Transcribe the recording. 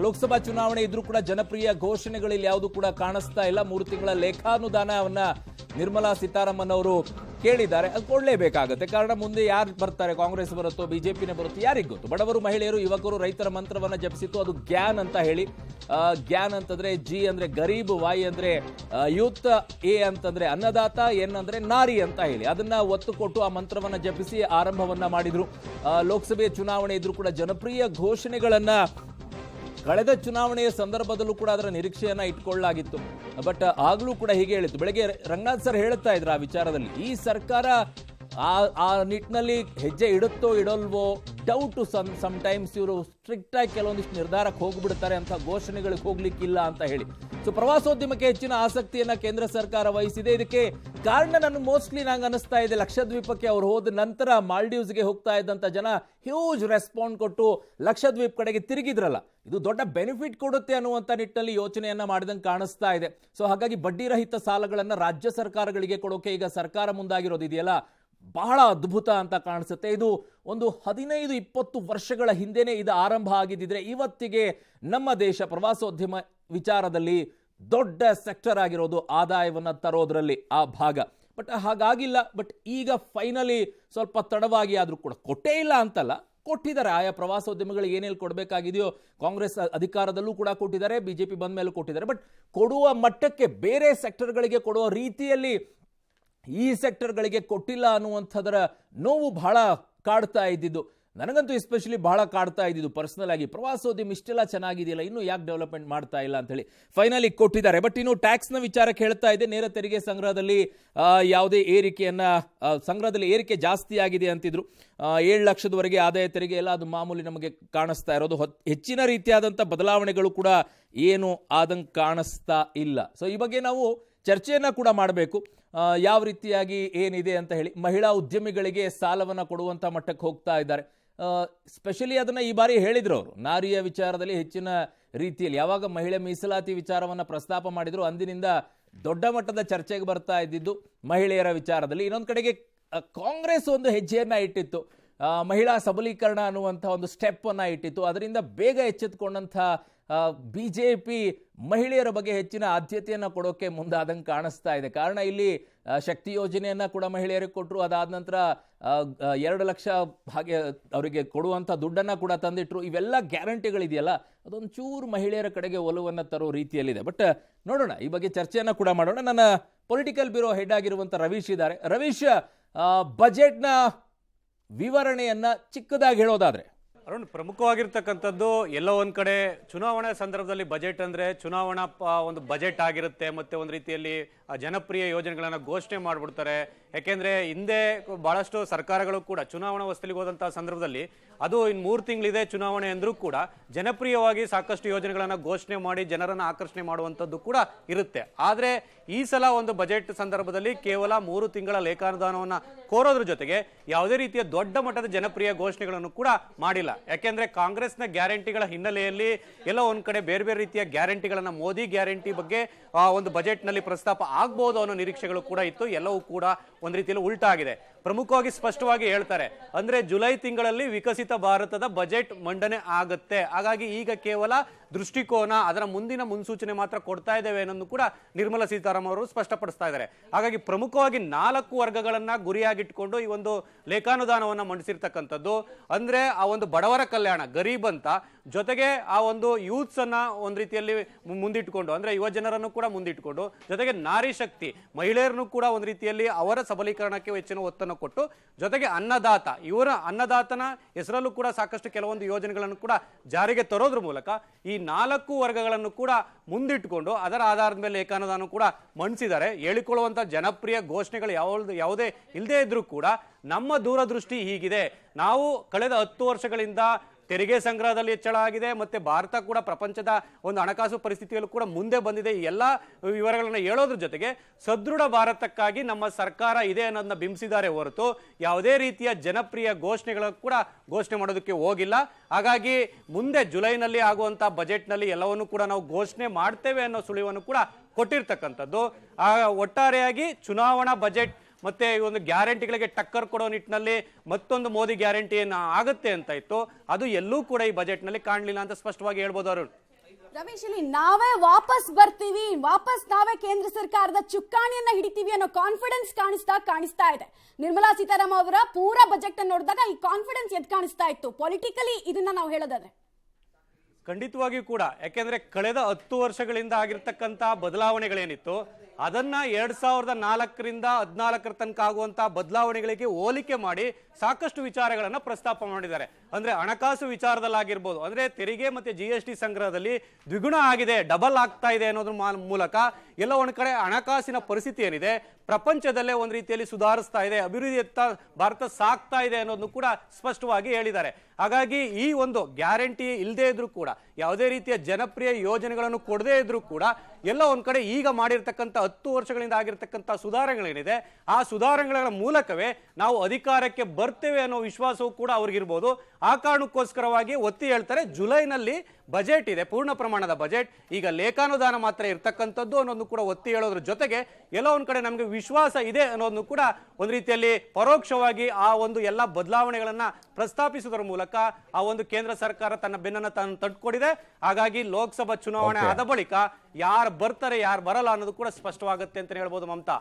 ಲೋಕಸಭಾ ಚುನಾವಣೆ ಇದ್ರೂ ಕೂಡ ಜನಪ್ರಿಯ ಘೋಷಣೆಗಳಲ್ಲಿ ಯಾವುದು ಕೂಡ ಕಾಣಿಸ್ತಾ ಇಲ್ಲ. 3 ತಿಂಗಳ ಲೇಖಾನುದಾನವನ್ನ ನಿರ್ಮಲಾ ಸೀತಾರಾಮನ್ ಅವರು ಕೇಳಿದ್ದಾರೆ. ಅದು ಕೊಡಲೇಬೇಕಾಗುತ್ತೆ. ಕಾರಣ ಮುಂದೆ ಯಾರು ಬರ್ತಾರೆ, ಕಾಂಗ್ರೆಸ್ ಬರುತ್ತೋ ಬಿಜೆಪಿನೇ ಬರುತ್ತೋ ಯಾರಿಗೂ ಗೊತ್ತು. ಬಡವರು, ಮಹಿಳೆಯರು, ಯುವಕರು, ರೈತರ ಮಂತ್ರವನ್ನ ಜಪಿಸಿತ್ತು. ಅದು ಗ್ಯಾನ್ ಅಂತ ಹೇಳಿ. ಗ್ಯಾನ್ ಅಂತಂದ್ರೆ ಜಿ ಅಂದ್ರೆ ಗರೀಬ್, ವಾಯ್ ಅಂದ್ರೆ ಯೂತ್, ಎ ಅಂತಂದ್ರೆ ಅನ್ನದಾತ, ಎನ್ ಅಂದ್ರೆ ನಾರಿ ಅಂತ ಹೇಳಿ ಅದನ್ನ ಒತ್ತು ಕೊಟ್ಟು ಆ ಮಂತ್ರವನ್ನ ಜಪಿಸಿ ಆರಂಭವನ್ನ ಮಾಡಿದ್ರು. ಲೋಕಸಭೆ ಚುನಾವಣೆ ಇದ್ರೂ ಕೂಡ ಜನಪ್ರಿಯ ಘೋಷಣೆಗಳನ್ನ ಕಳೆದ ಚುನಾವಣೆಯ ಸಂದರ್ಭದಲ್ಲೂ ಕೂಡ ಅದರ ನಿರೀಕ್ಷೆಯನ್ನ ಇಟ್ಕೊಳ್ಳಲಾಗಿತ್ತು. ಬಟ್ ಆಗ್ಲೂ ಕೂಡ ಹೀಗೆ ಹೇಳಿತ್ತು. ಬೆಳಗ್ಗೆ ರಂಗನಾಥ್ ಸರ್ ಹೇಳ್ತಾ ಇದ್ರು ಆ ವಿಚಾರದಲ್ಲಿ, ಈ ಸರ್ಕಾರ ಆ ನಿಟ್ಟಿನಲ್ಲಿ ಹೆಜ್ಜೆ ಇಡುತ್ತೋ ಇಡಲ್ವೋ ಡೌಟು. ಸಮ್ಟೈಮ್ಸ್ ಇವರು ಸ್ಟ್ರಿಕ್ಟ್ ಆಗಿ ಕೆಲವೊಂದಿಷ್ಟು ನಿರ್ಧಾರಕ್ಕೆ ಹೋಗ್ಬಿಡ್ತಾರೆ ಅಂತ ಘೋಷಣೆಗಳಿಗೆ ಹೋಗ್ಲಿಕ್ಕಿಲ್ಲ ಅಂತ ಹೇಳಿ. ಸೊ ಪ್ರವಾಸೋದ್ಯಮಕ್ಕೆ ಹೆಚ್ಚಿನ ಆಸಕ್ತಿಯನ್ನ ಕೇಂದ್ರ ಸರ್ಕಾರ ವಹಿಸಿದೆ. ಇದಕ್ಕೆ ಕಾರಣ ನನಗೆ ಮೋಸ್ಟ್ಲಿ ನಂಗೆ ಅನಿಸ್ತಾ ಇದೆ, ಲಕ್ಷದ್ವೀಪಕ್ಕೆ ಅವ್ರು ಹೋದ ನಂತರ ಮಾಲ್ಡೀವ್ಸ್ಗೆ ಹೋಗ್ತಾ ಇದ್ದಂತ ಜನ ಹ್ಯೂಜ್ ರೆಸ್ಪಾಂಡ್ ಕೊಟ್ಟು ಲಕ್ಷದ್ವೀಪ್ ಕಡೆಗೆ ತಿರುಗಿದ್ರಲ್ಲ, ಇದು ದೊಡ್ಡ ಬೆನಿಫಿಟ್ ಕೊಡುತ್ತೆ ಅನ್ನುವಂಥ ನಿಟ್ಟಿನಲ್ಲಿ ಯೋಚನೆಯನ್ನ ಮಾಡಿದಂಗೆ ಕಾಣಿಸ್ತಾ ಇದೆ. ಸೊ ಹಾಗಾಗಿ ಬಡ್ಡಿ ರಹಿತ ಸಾಲಗಳನ್ನ ರಾಜ್ಯ ಸರ್ಕಾರಗಳಿಗೆ ಕೊಡೋಕೆ ಈಗ ಸರ್ಕಾರ ಮುಂದಾಗಿರೋದಿದೆಯಲ್ಲ, ಬಹಳ ಅದ್ಭುತ ಅಂತ ಕಾಣಿಸುತ್ತೆ. ಇದು ಒಂದು 15-20 ವರ್ಷಗಳ ಹಿಂದೆನೇ ಇದು ಆರಂಭ ಆಗಿದ್ದಿದ್ರೆ ಇವತ್ತಿಗೆ ನಮ್ಮ ದೇಶ ಪ್ರವಾಸೋದ್ಯಮ ವಿಚಾರದಲ್ಲಿ ದೊಡ್ಡ ಸೆಕ್ಟರ್ ಆಗಿರೋದು, ಆದಾಯವನ್ನ ತರೋದ್ರಲ್ಲಿ ಆ ಭಾಗ. ಬಟ್ ಹಾಗಾಗಿಲ್ಲ. ಬಟ್ ಈಗ ಫೈನಲಿ ಸ್ವಲ್ಪ ತಡವಾಗಿ ಆದ್ರೂ ಕೂಡ, ಕೊಟ್ಟೇ ಇಲ್ಲ ಅಂತಲ್ಲ, ಕೊಟ್ಟಿದ್ದಾರೆ. ಆಯಾ ಪ್ರವಾಸೋದ್ಯಮಗಳಿಗೆ ಏನೇನು ಕೊಡಬೇಕಾಗಿದೆಯೋ ಕಾಂಗ್ರೆಸ್ ಅಧಿಕಾರದಲ್ಲೂ ಕೂಡ ಕೊಟ್ಟಿದ್ದಾರೆ, ಬಿಜೆಪಿ ಬಂದ ಮೇಲೂ ಕೊಟ್ಟಿದ್ದಾರೆ. ಬಟ್ ಕೊಡುವ ಮಟ್ಟಕ್ಕೆ, ಬೇರೆ ಸೆಕ್ಟರ್ಗಳಿಗೆ ಕೊಡುವ ರೀತಿಯಲ್ಲಿ ಈ ಸೆಕ್ಟರ್ಗಳಿಗೆ ಕೊಟ್ಟಿಲ್ಲ ಅನ್ನುವಂಥದ್ರ ನೋವು ಬಹಳ ಕಾಡ್ತಾ ಇದ್ದಿದ್ದು. ನನಗಂತೂ ಎಸ್ಪೆಷಲಿ ಬಹಳ ಕಾಡ್ತಾ ಇದ್ದಿದ್ದು ಪರ್ಸನಲ್ ಆಗಿ. ಪ್ರವಾಸೋದ್ಯಮ ಇಷ್ಟೆಲ್ಲ ಚೆನ್ನಾಗಿದೆಯಲ್ಲ, ಇನ್ನೂ ಯಾಕೆ ಡೆವಲಪ್ಮೆಂಟ್ ಮಾಡ್ತಾ ಇಲ್ಲ ಅಂತ ಹೇಳಿ ಫೈನಲಿ ಕೊಟ್ಟಿದ್ದಾರೆ. ಬಟ್ ಇನ್ನು ಟ್ಯಾಕ್ಸ್ನ ವಿಚಾರಕ್ಕೆ ಹೇಳ್ತಾ ಇದೆ. ನೇರ ತೆರಿಗೆ ಸಂಗ್ರಹದಲ್ಲಿ ಯಾವುದೇ ಸಂಗ್ರಹದಲ್ಲಿ ಏರಿಕೆ ಜಾಸ್ತಿ ಆಗಿದೆ ಅಂತಿದ್ರು. 7 ಲಕ್ಷದವರೆಗೆ ಆದಾಯ ತೆರಿಗೆ ಎಲ್ಲ ಅದು ಮಾಮೂಲಿ ನಮಗೆ ಕಾಣಿಸ್ತಾ ಇರೋದು. ಹೆಚ್ಚಿನ ರೀತಿಯಾದಂಥ ಬದಲಾವಣೆಗಳು ಕೂಡ ಏನು ಆದಂಗೆ ಕಾಣಿಸ್ತಾ ಇಲ್ಲ. ಸೊ ಈ ಬಗ್ಗೆ ನಾವು ಚರ್ಚೆಯನ್ನ ಕೂಡ ಮಾಡಬೇಕು. ಯಾವ ರೀತಿಯಾಗಿ ಏನಿದೆ ಅಂತ ಹೇಳಿ. ಮಹಿಳಾ ಉದ್ಯಮಿಗಳಿಗೆ ಸಾಲವನ್ನು ಕೊಡುವಂಥ ಮಟ್ಟಕ್ಕೆ ಹೋಗ್ತಾ ಇದ್ದಾರೆ. ಸ್ಪೆಷಲಿ ಅದನ್ನು ಈ ಬಾರಿ ಹೇಳಿದ್ರು ಅವರು, ನಾರಿಯ ವಿಚಾರದಲ್ಲಿ ಹೆಚ್ಚಿನ ರೀತಿಯಲ್ಲಿ. ಯಾವಾಗ ಮಹಿಳೆ ಮೀಸಲಾತಿ ವಿಚಾರವನ್ನು ಪ್ರಸ್ತಾಪ ಮಾಡಿದ್ರು ಅಂದಿನಿಂದ ದೊಡ್ಡ ಮಟ್ಟದ ಚರ್ಚೆಗೆ ಬರ್ತಾ ಇದ್ದಿದ್ದು ಮಹಿಳೆಯರ ವಿಚಾರದಲ್ಲಿ. ಇನ್ನೊಂದು ಕಡೆಗೆ ಕಾಂಗ್ರೆಸ್ ಒಂದು ಹೆಜ್ಜೆಯನ್ನ ಇಟ್ಟಿತ್ತು, ಮಹಿಳಾ ಸಬಲೀಕರಣ ಅನ್ನುವಂಥ ಒಂದು ಸ್ಟೆಪ್ ಅನ್ನ ಇಟ್ಟಿತ್ತು. ಅದರಿಂದ ಬೇಗ ಎಚ್ಚೆತ್ತುಕೊಂಡಂಥ ಬಿಜೆಪಿ ಮಹಿಳೆಯರ ಬಗ್ಗೆ ಹೆಚ್ಚಿನ ಆದ್ಯತೆಯನ್ನು ಕೊಡೋಕೆ ಮುಂದಾದಂಗೆ ಕಾಣಿಸ್ತಾ ಇದೆ. ಕಾರಣ ಇಲ್ಲಿ ಶಕ್ತಿ ಯೋಜನೆಯನ್ನ ಕೂಡ ಮಹಿಳೆಯರಿಗೆ ಕೊಟ್ಟರು. ಅದಾದ ನಂತರ 2 ಲಕ್ಷ ಹಾಗೆ ಅವರಿಗೆ ಕೊಡುವಂಥ ದುಡ್ಡನ್ನು ಕೂಡ ತಂದಿಟ್ರು. ಇವೆಲ್ಲ ಗ್ಯಾರಂಟಿಗಳಿದೆಯಲ್ಲ, ಅದೊಂದು ಚೂರು ಮಹಿಳೆಯರ ಕಡೆಗೆ ಒಲವನ್ನು ತರೋ ರೀತಿಯಲ್ಲಿದೆ. ಬಟ್ ನೋಡೋಣ, ಈ ಬಗ್ಗೆ ಚರ್ಚೆಯನ್ನು ಕೂಡ ಮಾಡೋಣ. ನನ್ನ ಪೊಲಿಟಿಕಲ್ ಬ್ಯೂರೋ ಹೆಡ್ ಆಗಿರುವಂಥ ರವೀಶ್ ಇದ್ದಾರೆ. ರವೀಶ್, ಬಜೆಟ್ನ ವಿವರಣೆಯನ್ನ ಚಿಕ್ಕದಾಗಿ ಹೇಳೋದಾದ್ರೆ ಅರುಣ್, ಪ್ರಮುಖವಾಗಿರ್ತಕ್ಕಂಥದ್ದು ಎಲ್ಲೋ ಒಂದ್ ಕಡೆ ಚುನಾವಣಾ ಸಂದರ್ಭದಲ್ಲಿ ಬಜೆಟ್ ಅಂದ್ರೆ ಚುನಾವಣಾ ಒಂದು ಬಜೆಟ್ ಆಗಿರುತ್ತೆ. ಮತ್ತೆ ಒಂದು ರೀತಿಯಲ್ಲಿ ಜನಪ್ರಿಯ ಯೋಜನೆಗಳನ್ನ ಘೋಷಣೆ ಮಾಡ್ಬಿಡ್ತಾರೆ. ಯಾಕೆಂದ್ರೆ ಹಿಂದೆ ಬಹಳಷ್ಟು ಸರ್ಕಾರಗಳು ಕೂಡ ಚುನಾವಣಾ ಹೊಸ್ತಿಲಿಗೆ ಹೋದಂತಹ ಸಂದರ್ಭದಲ್ಲಿ ಅದು ಇನ್ನು 3 ತಿಂಗಳಿದೆ ಚುನಾವಣೆ ಅಂದ್ರೂ ಕೂಡ ಜನಪ್ರಿಯವಾಗಿ ಸಾಕಷ್ಟು ಯೋಜನೆಗಳನ್ನ ಘೋಷಣೆ ಮಾಡಿ ಜನರನ್ನ ಆಕರ್ಷಣೆ ಮಾಡುವಂಥದ್ದು ಕೂಡ ಇರುತ್ತೆ. ಆದ್ರೆ ಈ ಸಲ ಒಂದು ಬಜೆಟ್ ಸಂದರ್ಭದಲ್ಲಿ ಕೇವಲ 3 ತಿಂಗಳ ಲೇಖಾನುದಾನವನ್ನ ಕೋರೋದ್ರ ಜೊತೆಗೆ ಯಾವುದೇ ರೀತಿಯ ದೊಡ್ಡ ಮಟ್ಟದ ಜನಪ್ರಿಯ ಘೋಷಣೆಗಳನ್ನು ಕೂಡ ಮಾಡಿಲ್ಲ. ಯಾಕೆಂದ್ರೆ ಕಾಂಗ್ರೆಸ್ನ ಗ್ಯಾರಂಟಿಗಳ ಹಿನ್ನೆಲೆಯಲ್ಲಿ ಎಲ್ಲೋ ಒಂದ್ ಕಡೆ ಬೇರೆ ಬೇರೆ ರೀತಿಯ ಗ್ಯಾರಂಟಿಗಳನ್ನ, ಮೋದಿ ಗ್ಯಾರಂಟಿ ಬಗ್ಗೆ ಒಂದು ಬಜೆಟ್ ನಲ್ಲಿ ಪ್ರಸ್ತಾಪ ಆಗ್ಬಹುದು ಅನ್ನೋ ನಿರೀಕ್ಷೆಗಳು ಕೂಡ ಇತ್ತು. ಎಲ್ಲವೂ ಕೂಡ ಒಂದ್ ರೀತಿಯಲ್ಲಿ ಉಲ್ಟಾ ಆಗಿದೆ. ಪ್ರಮುಖವಾಗಿ ಸ್ಪಷ್ಟವಾಗಿ ಹೇಳ್ತಾರೆ, ಅಂದ್ರೆ ಜುಲೈ ತಿಂಗಳಲ್ಲಿ ವಿಕಸಿತ ಭಾರತದ ಬಜೆಟ್ ಮಂಡನೆ ಆಗುತ್ತೆ. ಹಾಗಾಗಿ ಈಗ ಕೇವಲ ದೃಷ್ಟಿಕೋನ, ಅದರ ಮುಂದಿನ ಮುನ್ಸೂಚನೆ ಮಾತ್ರ ಕೊಡ್ತಾ ಇದ್ದೇವೆ ಅನ್ನೋದು ಕೂಡ ನಿರ್ಮಲಾ ಸೀತಾರಾಮನ್ ಅವರು ಸ್ಪಷ್ಟಪಡಿಸ್ತಾ ಇದ್ದಾರೆ. ಹಾಗಾಗಿ ಪ್ರಮುಖವಾಗಿ 4 ವರ್ಗಗಳನ್ನ ಗುರಿಯಾಗಿಟ್ಕೊಂಡು ಈ ಒಂದು ಲೇಖಾನುದಾನವನ್ನ ಮಂಡಿಸಿರ್ತಕ್ಕಂಥದ್ದು. ಅಂದ್ರೆ ಆ ಒಂದು ಬಡವರ ಕಲ್ಯಾಣ, ಗರೀಬ್ ಅಂತ, ಜೊತೆಗೆ ಆ ಒಂದು ಯೂತ್ಸ್ ಅನ್ನ ಒಂದ್ ರೀತಿಯಲ್ಲಿ ಮುಂದಿಟ್ಕೊಂಡು, ಅಂದ್ರೆ ಯುವ ಜನರನ್ನು ಕೂಡ ಮುಂದಿಟ್ಕೊಂಡು, ಜೊತೆಗೆ ನಾರಿ ಶಕ್ತಿ ಮಹಿಳೆಯರನ್ನು ಕೂಡ ಒಂದ್ ರೀತಿಯಲ್ಲಿ ಅವರ ಸಬಲೀಕರಣಕ್ಕೆ ಹೆಚ್ಚಿನ ಒತ್ತನ್ನು ಕೊಟ್ಟು, ಜೊತೆಗೆ ಅನ್ನದಾತ, ಇವರ ಅನ್ನದಾತನ ಹೆಸರಲ್ಲೂ ಕೂಡ ಸಾಕಷ್ಟು ಕೆಲವೊಂದು ಯೋಜನೆಗಳನ್ನು ಕೂಡ ಜಾರಿಗೆ ತರೋದ್ರ ಮೂಲಕ ಈ 4 ವರ್ಗಗಳನ್ನು ಕೂಡ ಮುಂದಿಟ್ಟುಕೊಂಡು ಅದರ ಆಧಾರದ ಮೇಲೆ ಲೇಖಾನುದಾನ ಕೂಡ ಮಂಡಿಸಿದ್ದಾರೆ. ಹೇಳಿಕೊಳ್ಳುವಂತ ಜನಪ್ರಿಯ ಘೋಷಣೆಗಳು ಯಾವುದೇ ಇಲ್ಲದೆ ಇದ್ರೂ ಕೂಡ ನಮ್ಮ ದೂರದೃಷ್ಟಿ ಹೀಗಿದೆ. ನಾವು ಕಳೆದ 10 ವರ್ಷಗಳಿಂದ ತೆರಿಗೆ ಸಂಗ್ರಹದಲ್ಲಿ ಹೆಚ್ಚಳ ಆಗಿದೆ, ಮತ್ತೆ ಭಾರತ ಕೂಡ ಪ್ರಪಂಚದ ಒಂದು ಹಣಕಾಸು ಪರಿಸ್ಥಿತಿಯಲ್ಲೂ ಕೂಡ ಮುಂದೆ ಬಂದಿದೆ. ಈ ಎಲ್ಲ ವಿವರಗಳನ್ನ ಹೇಳೋದ್ರ ಜೊತೆಗೆ ಸದೃಢ ಭಾರತಕ್ಕಾಗಿ ನಮ್ಮ ಸರ್ಕಾರ ಇದೆ ಅನ್ನೋದನ್ನ ಬಿಂಬಿಸಿದ್ದಾರೆ ಹೊರತು ಯಾವುದೇ ರೀತಿಯ ಜನಪ್ರಿಯ ಘೋಷಣೆಗಳು ಕೂಡ ಘೋಷಣೆ ಮಾಡೋದಕ್ಕೆ ಹೋಗಿಲ್ಲ. ಹಾಗಾಗಿ ಮುಂದೆ ಜುಲೈನಲ್ಲಿ ಆಗುವಂತಹ ಬಜೆಟ್ನಲ್ಲಿ ಎಲ್ಲವನ್ನು ಕೂಡ ನಾವು ಘೋಷಣೆ ಮಾಡ್ತೇವೆ ಅನ್ನೋ ಸುಳಿವನ್ನು ಕೂಡ ಕೊಟ್ಟಿರ್ತಕ್ಕಂಥದ್ದು. ಒಟ್ಟಾರೆಯಾಗಿ ಚುನಾವಣಾ ಬಜೆಟ್ ಮತ್ತೆ ಈ ಒಂದು ಗ್ಯಾರಂಟಿಗಳಿಗೆ ಟಕ್ಕರ್ ಕೊಡೋ ನಿಟ್ಟಿನಲ್ಲಿ ಮತ್ತೊಂದು ಮೋದಿ ಗ್ಯಾರಂಟಿ ಆಗುತ್ತೆ ಅಂತ ಇತ್ತು, ಅದು ಎಲ್ಲೂ ಕೂಡ ಈ ಬಜೆಟ್ ನಲ್ಲಿ ಕಾಣಲಿಲ್ಲ ಅಂತ ಸ್ಪಷ್ಟವಾಗಿ ಹೇಳ್ಬೋದು ಅರುಣ್. ರಮೇಶ್, ಇಲ್ಲಿ ನಾವೇ ವಾಪಸ್ ಬರ್ತೀವಿ, ವಾಪಸ್ ನಾವೇ ಕೇಂದ್ರ ಸರ್ಕಾರದ ಚುಕ್ಕಾಣಿಯನ್ನ ಹಿಡಿತೀವಿ ಅನ್ನೋ ಕಾನ್ಫಿಡೆನ್ಸ್ ಕಾಣಿಸ್ತಾ ಇದೆ. ನಿರ್ಮಲಾ ಸೀತಾರಾಮನ್ ಅವರ ಪೂರಾ ಬಜೆಟ್ ಅನ್ನು ನೋಡಿದಾಗ ಈ ಕಾನ್ಫಿಡೆನ್ಸ್ ಎದ್ ಕಾಣಿಸ್ತಾ ಇತ್ತು ಪೊಲಿಟಿಕಲಿ, ಇದನ್ನ ನಾವು ಹೇಳೋದಾದ್ರೆ. ಖಂಡಿತವಾಗಿಯೂ ಕೂಡ, ಯಾಕೆಂದ್ರೆ ಕಳೆದ 10 ವರ್ಷಗಳಿಂದ ಆಗಿರ್ತಕ್ಕಂಥ ಬದಲಾವಣೆಗಳೇನಿತ್ತು ಅದನ್ನ 2004ರಿಂದ 2014 ತನಕ ಆಗುವಂತಹ ಬದಲಾವಣೆಗಳಿಗೆ ಹೋಲಿಕೆ ಮಾಡಿ ಸಾಕಷ್ಟು ವಿಚಾರಗಳನ್ನ ಪ್ರಸ್ತಾಪ ಮಾಡಿದ್ದಾರೆ. ಅಂದ್ರೆ ಹಣಕಾಸು ವಿಚಾರದಲ್ಲಾಗಿರ್ಬೋದು, ಅಂದ್ರೆ ತೆರಿಗೆ ಮತ್ತೆ GST ಸಂಗ್ರಹದಲ್ಲಿ ದ್ವಿಗುಣ ಆಗಿದೆ, ಡಬಲ್ ಆಗ್ತಾ ಇದೆ ಅನ್ನೋದ್ರ ಮೂಲಕ ಎಲ್ಲ ಒಂದ್ ಕಡೆ ಹಣಕಾಸಿನ ಪರಿಸ್ಥಿತಿ ಏನಿದೆ ಪ್ರಪಂಚದಲ್ಲೇ ಒಂದ್ ರೀತಿಯಲ್ಲಿ ಸುಧಾರಿಸ್ತಾ ಇದೆ, ಅಭಿವೃದ್ಧಿಯತ್ತ ಭಾರತ ಸಾಕ್ತಾ ಇದೆ ಅನ್ನೋದನ್ನು ಕೂಡ ಸ್ಪಷ್ಟವಾಗಿ ಹೇಳಿದ್ದಾರೆ. ಹಾಗಾಗಿ ಈ ಒಂದು ಗ್ಯಾರಂಟಿ ಇಲ್ಲದೆ ಇದ್ರೂ ಕೂಡ, ಯಾವುದೇ ರೀತಿಯ ಜನಪ್ರಿಯ ಯೋಜನೆಗಳನ್ನು ಕೊಡದೇ ಇದ್ರೂ ಕೂಡ, ಎಲ್ಲ ಒಂದ್ ಕಡೆ ಈಗ ಮಾಡಿರ್ತಕ್ಕಂಥ 10 ವರ್ಷಗಳಿಂದ ಆಗಿರ್ತಕ್ಕಂಥ ಸುಧಾರಣೆಗಳೇನಿದೆ ಆ ಸುಧಾರಣೆಗಳ ಮೂಲಕವೇ ನಾವು ಅಧಿಕಾರಕ್ಕೆ ಬರ್ತೇವೆ ಅನ್ನೋ ವಿಶ್ವಾಸವೂ ಕೂಡ ಅವ್ರಿಗಿರ್ಬೋದು. ಆ ಕಾರಣಕ್ಕೋಸ್ಕರವಾಗಿ ಒತ್ತಿ ಹೇಳ್ತಾರೆ, ಜುಲೈನಲ್ಲಿ ಬಜೆಟ್ ಇದೆ, ಪೂರ್ಣ ಪ್ರಮಾಣದ ಬಜೆಟ್, ಈಗ ಲೇಖಾನುದಾನ ಮಾತ್ರ ಇರ್ತಕ್ಕಂಥದ್ದು ಅನ್ನೋದನ್ನು ಕೂಡ ಒತ್ತಿ ಹೇಳೋದ್ರ ಜೊತೆಗೆ ಎಲ್ಲ ಒಂದ್ ಕಡೆ ನಮಗೆ ವಿಶ್ವಾಸ ಇದೆ ಅನ್ನೋದನ್ನು ಕೂಡ ಒಂದ್ ರೀತಿಯಲ್ಲಿ ಪರೋಕ್ಷವಾಗಿ ಆ ಒಂದು ಎಲ್ಲ ಬದಲಾವಣೆಗಳನ್ನ ಪ್ರಸ್ತಾಪಿಸುವುದರ ಮೂಲಕ ಆ ಒಂದು ಕೇಂದ್ರ ಸರ್ಕಾರ ತನ್ನ ಬೆನ್ನನ್ನು ತಾನು ತಟ್ಕೊಡಿದೆ. ಹಾಗಾಗಿ ಲೋಕಸಭಾ ಚುನಾವಣೆ ಆದ ಬಳಿಕ ಯಾರು ಬರ್ತಾರೆ ಯಾರು ಬರಲ್ಲ ಅನ್ನೋದು ಕೂಡ ಸ್ಪಷ್ಟವಾಗುತ್ತೆ ಅಂತ ಹೇಳ್ಬೋದು ಮಮತಾ.